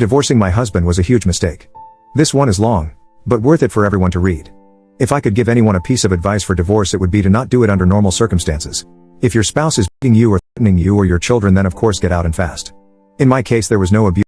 Divorcing my husband was a huge mistake. This one is long, but worth it for everyone to read. If I could give anyone a piece of advice for divorce, it would be to not do it under normal circumstances. If your spouse is beating you or threatening you or your children, then of course get out and fast. In my case, there was no abuse.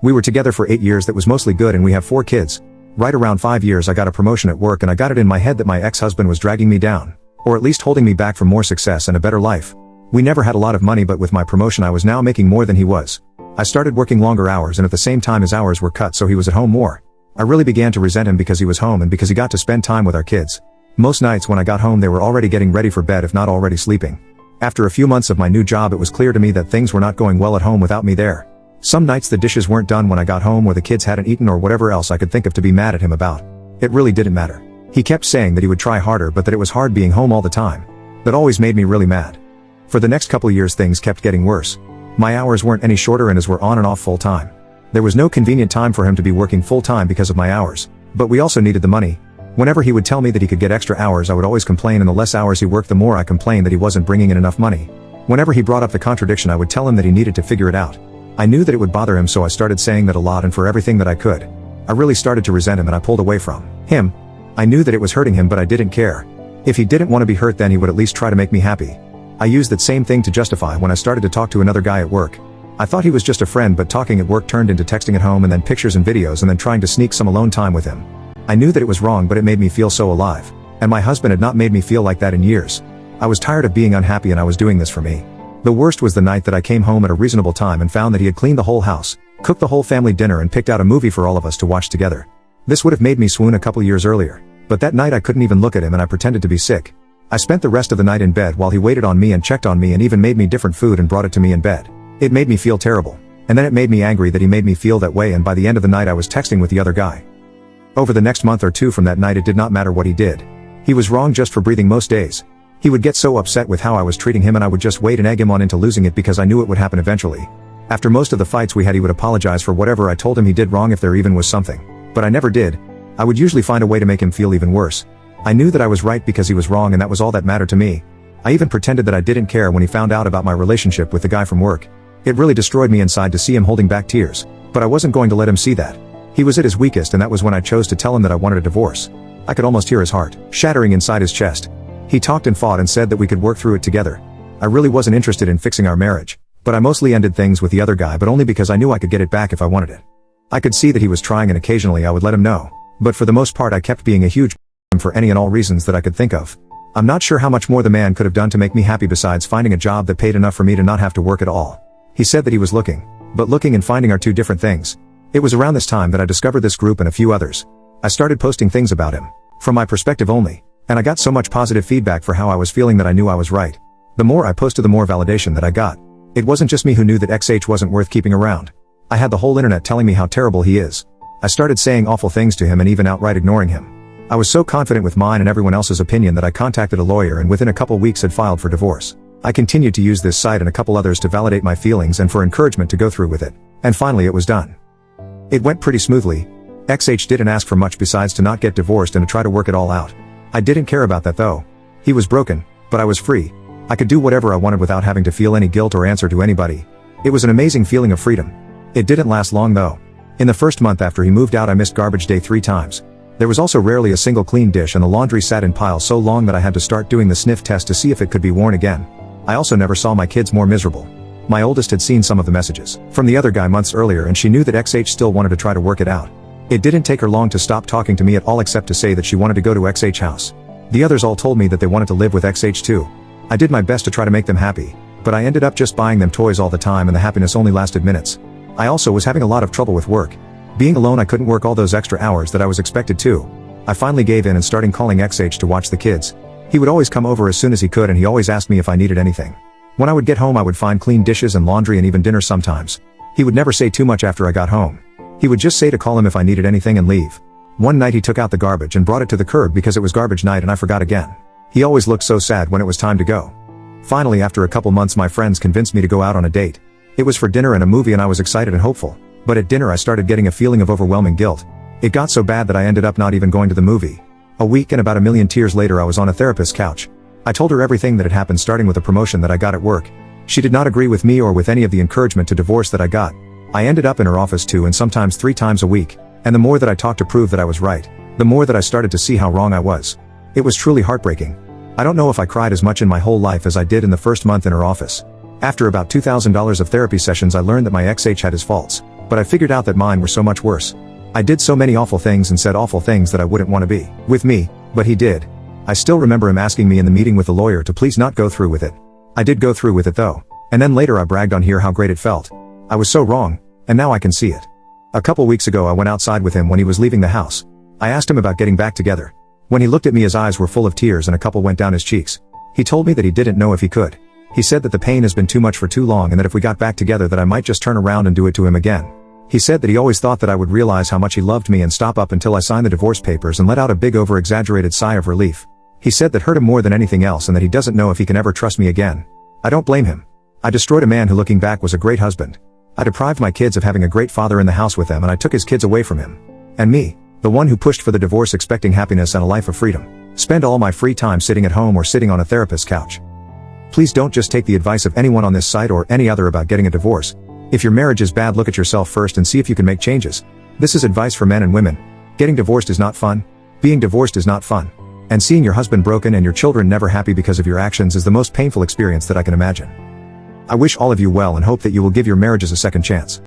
We were together for 8 years. That was mostly good, and we have 4 kids. Right around 5 years I got a promotion at work, and I got it in my head that my ex-husband was dragging me down, or at least holding me back from more success and a better life. We never had a lot of money, but with my promotion I was now making more than he was. I started working longer hours, and at the same time his hours were cut, so he was at home more. I really began to resent him because he was home and because he got to spend time with our kids. Most nights when I got home they were already getting ready for bed, if not already sleeping. After a few months of my new job, it was clear to me that things were not going well at home without me there. Some nights the dishes weren't done when I got home, or the kids hadn't eaten, or whatever else I could think of to be mad at him about. It really didn't matter. He kept saying that he would try harder, but that it was hard being home all the time. That always made me really mad. For the next couple years things kept getting worse. My hours weren't any shorter, and his were on and off full time. There was no convenient time for him to be working full time because of my hours, but we also needed the money. Whenever he would tell me that he could get extra hours, I would always complain, and the less hours he worked the more I complained that he wasn't bringing in enough money. Whenever he brought up the contradiction, I would tell him that he needed to figure it out. I knew that it would bother him, so I started saying that a lot and for everything that I could. I really started to resent him, and I pulled away from him. I knew that it was hurting him, but I didn't care. If he didn't want to be hurt, then he would at least try to make me happy. I used that same thing to justify when I started to talk to another guy at work. I thought he was just a friend, but talking at work turned into texting at home, and then pictures and videos, and then trying to sneak some alone time with him. I knew that it was wrong, but it made me feel so alive. And my husband had not made me feel like that in years. I was tired of being unhappy, and I was doing this for me. The worst was the night that I came home at a reasonable time and found that he had cleaned the whole house, cooked the whole family dinner, and picked out a movie for all of us to watch together. This would have made me swoon a couple years earlier. But that night I couldn't even look at him, and I pretended to be sick. I spent the rest of the night in bed while he waited on me and checked on me and even made me different food and brought it to me in bed. It made me feel terrible. And then it made me angry that he made me feel that way, and by the end of the night I was texting with the other guy. Over the next month or two from that night, it did not matter what he did. He was wrong just for breathing most days. He would get so upset with how I was treating him, and I would just wait and egg him on into losing it because I knew it would happen eventually. After most of the fights we had, he would apologize for whatever I told him he did wrong, if there even was something. But I never did. I would usually find a way to make him feel even worse. I knew that I was right because he was wrong, and that was all that mattered to me. I even pretended that I didn't care when he found out about my relationship with the guy from work. It really destroyed me inside to see him holding back tears. But I wasn't going to let him see that. He was at his weakest, and that was when I chose to tell him that I wanted a divorce. I could almost hear his heart shattering inside his chest. He talked and fought and said that we could work through it together. I really wasn't interested in fixing our marriage, but I mostly ended things with the other guy, but only because I knew I could get it back if I wanted it. I could see that he was trying, and occasionally I would let him know. But for the most part I kept being a huge for any and all reasons that I could think of. I'm not sure how much more the man could have done to make me happy besides finding a job that paid enough for me to not have to work at all. He said that he was looking, but looking and finding are two different things. It was around this time that I discovered this group and a few others. I started posting things about him, from my perspective only, and I got so much positive feedback for how I was feeling that I knew I was right. The more I posted, the more validation that I got. It wasn't just me who knew that XH wasn't worth keeping around. I had the whole internet telling me how terrible he is. I started saying awful things to him and even outright ignoring him. I was so confident with mine and everyone else's opinion that I contacted a lawyer, and within a couple weeks had filed for divorce. I continued to use this site and a couple others to validate my feelings and for encouragement to go through with it. And finally it was done. It went pretty smoothly. XH didn't ask for much besides to not get divorced and to try to work it all out. I didn't care about that though. He was broken, but I was free. I could do whatever I wanted without having to feel any guilt or answer to anybody. It was an amazing feeling of freedom. It didn't last long though. In the first month after he moved out, I missed garbage day 3 times. There was also rarely a single clean dish, and the laundry sat in piles so long that I had to start doing the sniff test to see if it could be worn again. I also never saw my kids more miserable. My oldest had seen some of the messages from the other guy months earlier, and she knew that XH still wanted to try to work it out. It didn't take her long to stop talking to me at all, except to say that she wanted to go to XH house. The others all told me that they wanted to live with XH too. I did my best to try to make them happy, but I ended up just buying them toys all the time, and the happiness only lasted minutes. I also was having a lot of trouble with work. Being alone, I couldn't work all those extra hours that I was expected to. I finally gave in and started calling XH to watch the kids. He would always come over as soon as he could, and he always asked me if I needed anything. When I would get home, I would find clean dishes and laundry and even dinner sometimes. He would never say too much after I got home. He would just say to call him if I needed anything and leave. One night he took out the garbage and brought it to the curb because it was garbage night, and I forgot again. He always looked so sad when it was time to go. Finally, after a couple months, my friends convinced me to go out on a date. It was for dinner and a movie, and I was excited and hopeful. But at dinner I started getting a feeling of overwhelming guilt. It got so bad that I ended up not even going to the movie. A week and about 1 million tears later, I was on a therapist's couch. I told her everything that had happened, starting with the promotion that I got at work. She did not agree with me or with any of the encouragement to divorce that I got. I ended up in her office 2 and sometimes 3 times a week, and the more that I talked to prove that I was right, the more that I started to see how wrong I was. It was truly heartbreaking. I don't know if I cried as much in my whole life as I did in the first month in her office. After about $2,000 of therapy sessions, I learned that my ex had his faults, but I figured out that mine were so much worse. I did so many awful things and said awful things that I wouldn't want to be with me, but he did. I still remember him asking me in the meeting with the lawyer to please not go through with it. I did go through with it though, and then later I bragged on here how great it felt. I was so wrong, and now I can see it. A couple weeks ago I went outside with him when he was leaving the house. I asked him about getting back together. When he looked at me, his eyes were full of tears and a couple went down his cheeks. He told me that he didn't know if he could. He said that the pain has been too much for too long and that if we got back together that I might just turn around and do it to him again. He said that he always thought that I would realize how much he loved me and stop up until I signed the divorce papers, and let out a big over-exaggerated sigh of relief. He said that hurt him more than anything else and that he doesn't know if he can ever trust me again. I don't blame him. I destroyed a man who, looking back, was a great husband. I deprived my kids of having a great father in the house with them, and I took his kids away from him. And me, the one who pushed for the divorce expecting happiness and a life of freedom, spend all my free time sitting at home or sitting on a therapist's couch. Please don't just take the advice of anyone on this site or any other about getting a divorce. If your marriage is bad, look at yourself first and see if you can make changes. This is advice for men and women. Getting divorced is not fun. Being divorced is not fun. And seeing your husband broken and your children never happy because of your actions is the most painful experience that I can imagine. I wish all of you well and hope that you will give your marriages a second chance.